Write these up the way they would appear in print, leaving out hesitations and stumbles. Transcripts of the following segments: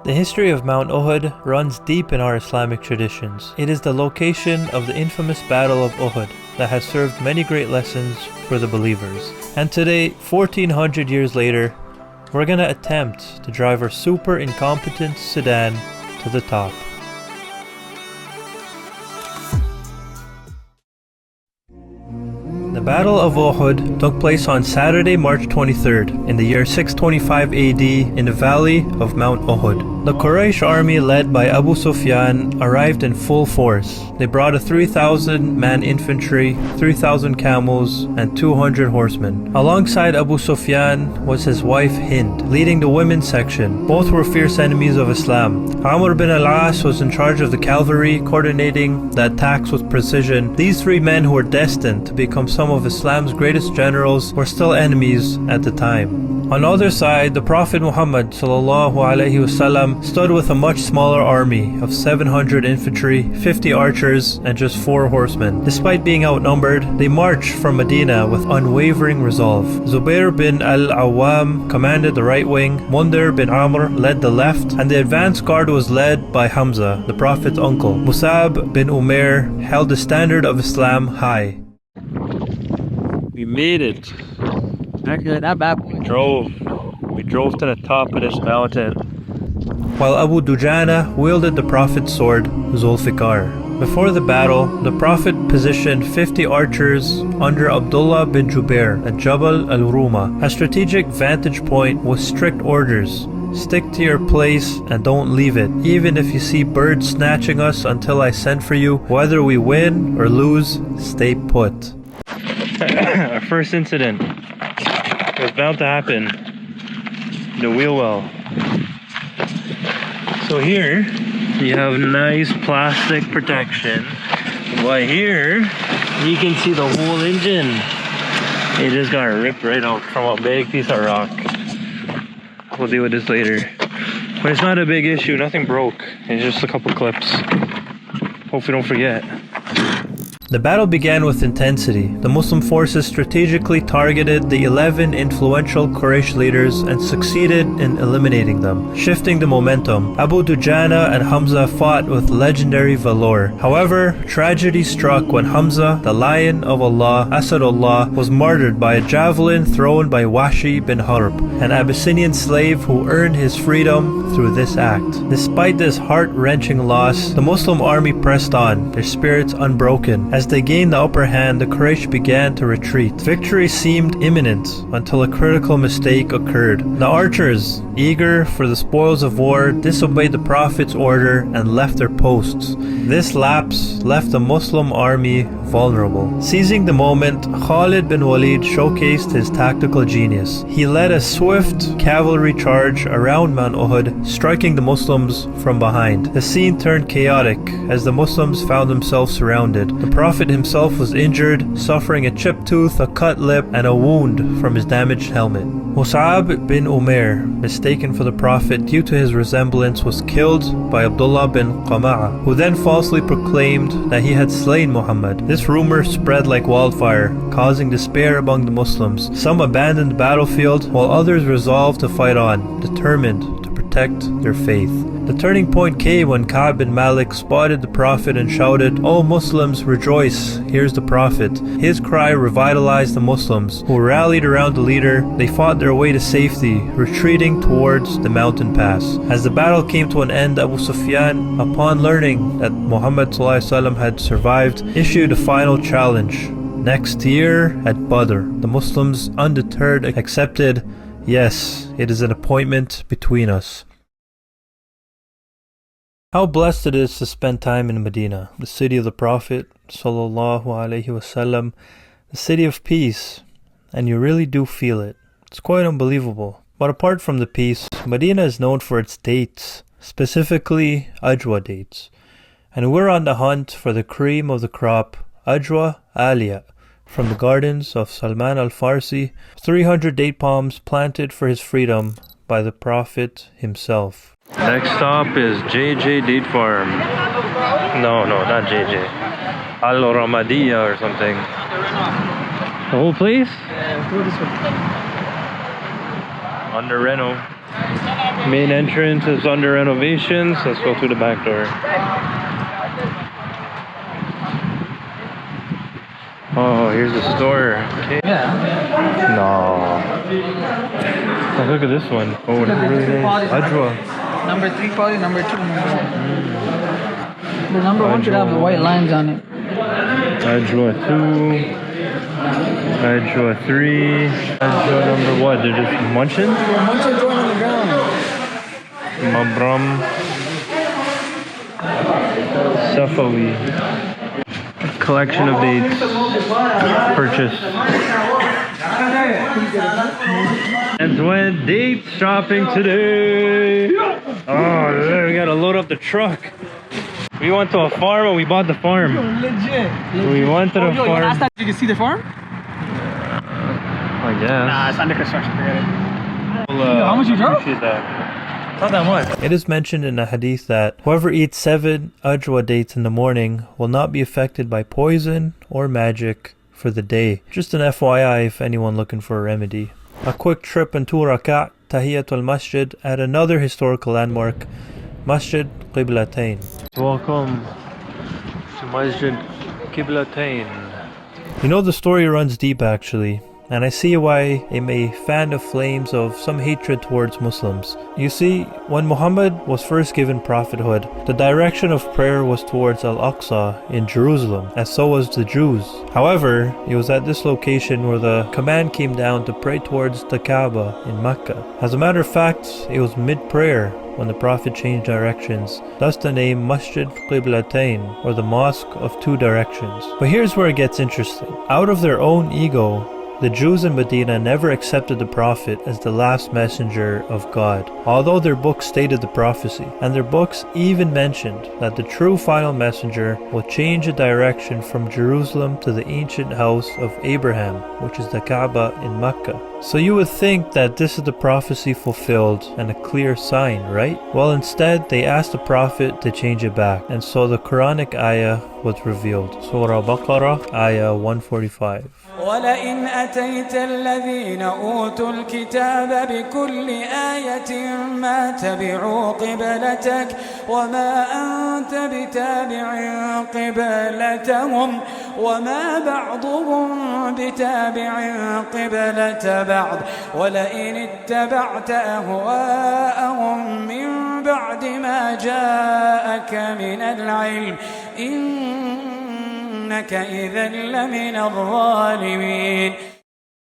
The history of Mount Uhud runs deep in our Islamic traditions. It is the location of the infamous Battle of Uhud that has served many great lessons for the believers. And today, 1400 years later, we're gonna attempt to drive our super incompetent sedan to the top. The Battle of Uhud took place on Saturday, March 23rd, in the year 625 AD in the valley of Mount Uhud. The Quraysh army led by Abu Sufyan arrived in full force. They brought a 3,000-man infantry, 3,000 camels, and 200 horsemen. Alongside Abu Sufyan was his wife Hind, leading the women's section. Both were fierce enemies of Islam. Amr bin al-As was in charge of the cavalry, coordinating the attacks with precision. These three men, who were destined to become some of Islam's greatest generals, were still enemies at the time. On the other side, the Prophet Muhammad ﷺ stood with a much smaller army of 700 infantry, 50 archers, and just 4 horsemen. Despite being outnumbered, they marched from Medina with unwavering resolve. Zubair bin al-Awwam commanded the right wing, Mundir bin Amr led the left, and the advance guard was led by Hamza, the Prophet's uncle. Musab bin Umair held the standard of Islam high. We made it. Actually, not bad. We drove to the top of this mountain. While Abu Dujana wielded the Prophet's sword, Zulfikar. Before the battle, the Prophet positioned 50 archers under Abdullah bin Jubair at Jabal al-Ruma, a strategic vantage point with strict orders. Stick to your place and don't leave it, even if you see birds snatching us until I send for you. Whether we win or lose, stay put. Our first incident was bound to happen. The wheel well. So here you have nice plastic protection, but here you can see the whole engine. It just got ripped right out from a big piece of rock. We'll deal with this later. But it's not a big issue, nothing broke. It's just a couple clips. Hope we don't forget. The battle began with intensity. The Muslim forces strategically targeted the 11 influential Quraysh leaders and succeeded in eliminating them, shifting the momentum. Abu Dujana and Hamza fought with legendary valor. However, tragedy struck when Hamza, the Lion of Allah, Asadullah, was martyred by a javelin thrown by Washi bin Harb, an Abyssinian slave who earned his freedom through this act. Despite this heart-wrenching loss, the Muslim army pressed on, their spirits unbroken. As they gained the upper hand, the Quraysh began to retreat. Victory seemed imminent until a critical mistake occurred. The archers, eager for the spoils of war, disobeyed the Prophet's order and left their posts. This lapse left the Muslim army vulnerable. Seizing the moment, Khalid bin Walid showcased his tactical genius. He led a swift cavalry charge around Mount Uhud, striking the Muslims from behind. The scene turned chaotic as the Muslims found themselves surrounded. The Prophet himself was injured, suffering a chipped tooth, a cut lip, and a wound from his damaged helmet. Musab bin Umair, mistaken for the Prophet due to his resemblance, was killed by Abdullah bin Qama'a, who then falsely proclaimed that he had slain Muhammad. This rumor spread like wildfire, causing despair among the Muslims. Some abandoned the battlefield, while others resolved to fight on, determined to protect their faith. The turning point came when Ka'b bin Malik spotted the Prophet and shouted, "O Muslims, rejoice, here's the Prophet." His cry revitalized the Muslims, who rallied around the leader. They fought their way to safety, retreating towards the mountain pass. As the battle came to an end, Abu Sufyan, upon learning that Muhammad ﷺ had survived, issued a final challenge. Next year at Badr, the Muslims, undeterred, accepted, "Yes, it is an appointment between us." How blessed it is to spend time in Medina, the city of the Prophet ﷺ, the city of peace, and you really do feel it. It's quite unbelievable. But apart from the peace, Medina is known for its dates, specifically Ajwa dates. And we're on the hunt for the cream of the crop, Ajwa Aliyah, from the gardens of Salman al-Farsi, 300 date palms planted for his freedom by the Prophet himself. Next stop is JJ Date Farm. No, not JJ. Al-Ramadiyya or something. The whole place? Yeah, go this way. Under reno. Main entrance is under renovations. Let's go through the back door. Oh, here's the store. Okay. Yeah. No. Oh, look at this one. Oh, that's really nice. Ajwa. Number 3 quality, number 2, number 1. The number 1 should have the white lines on it. Ajwa 2. Ajwa 3. Ajwa number what? They're just munching? They're munching going on the ground. Mabram. Safawi. Collection of dates. Purchase. And went date shopping today. Oh, we gotta load up the truck. We went to a farm and we bought the farm. Legit. We went to the farm. You can see the farm? I guess. Nah, it's under construction. Forget it. Well, how much you drove? Appreciate that. Not that much. It is mentioned in a hadith that whoever eats 7 ajwa dates in the morning will not be affected by poison or magic for the day. Just an FYI if anyone looking for a remedy. A quick trip and 2 rakat tahiyatul masjid at another historical landmark, Masjid Qiblatain. Welcome to Masjid Qiblatain. You know, the story runs deep actually, and I see why it may fan the flames of some hatred towards Muslims. You see, when Muhammad was first given prophethood, the direction of prayer was towards Al-Aqsa in Jerusalem, and so was the Jews. However, it was at this location where the command came down to pray towards the Kaaba in Mecca. As a matter of fact, it was mid-prayer when the Prophet changed directions, thus the name Masjid Qiblatain, or the Mosque of 2 Directions. But here's where it gets interesting. Out of their own ego, the Jews in Medina never accepted the Prophet as the last messenger of God, although their books stated the prophecy, and their books even mentioned that the true final messenger will change the direction from Jerusalem to the ancient house of Abraham, which is the Kaaba in Mecca. So you would think that this is the prophecy fulfilled and a clear sign, right? Well, instead they asked the Prophet to change it back, and so the Quranic ayah was revealed. Surah Baqarah, ayah 145. ولئن أتيت الذين أوتوا الكتاب بكل آية ما تبعوا قبلتك وما أنت بتابع قبلتهم وما بعضهم بتابع قبلة بعض ولئن اتبعت أهواءهم من بعد ما جاءك من العلم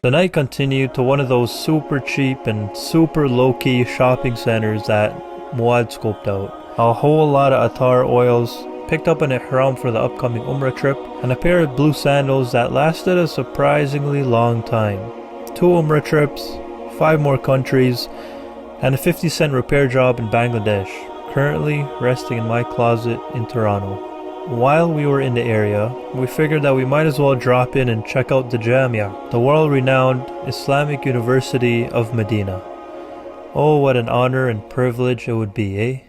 The night continued to one of those super cheap and super low-key shopping centers that Muad scoped out. A whole lot of attar oils, picked up an ihram for the upcoming Umrah trip, and a pair of blue sandals that lasted a surprisingly long time. 2 Umrah trips, 5 more countries, and a 50-cent repair job in Bangladesh, currently resting in my closet in Toronto. While we were in the area, we figured that we might as well drop in and check out the Jamia, the world-renowned Islamic University of Madinah. Oh, what an honor and privilege it would be, eh?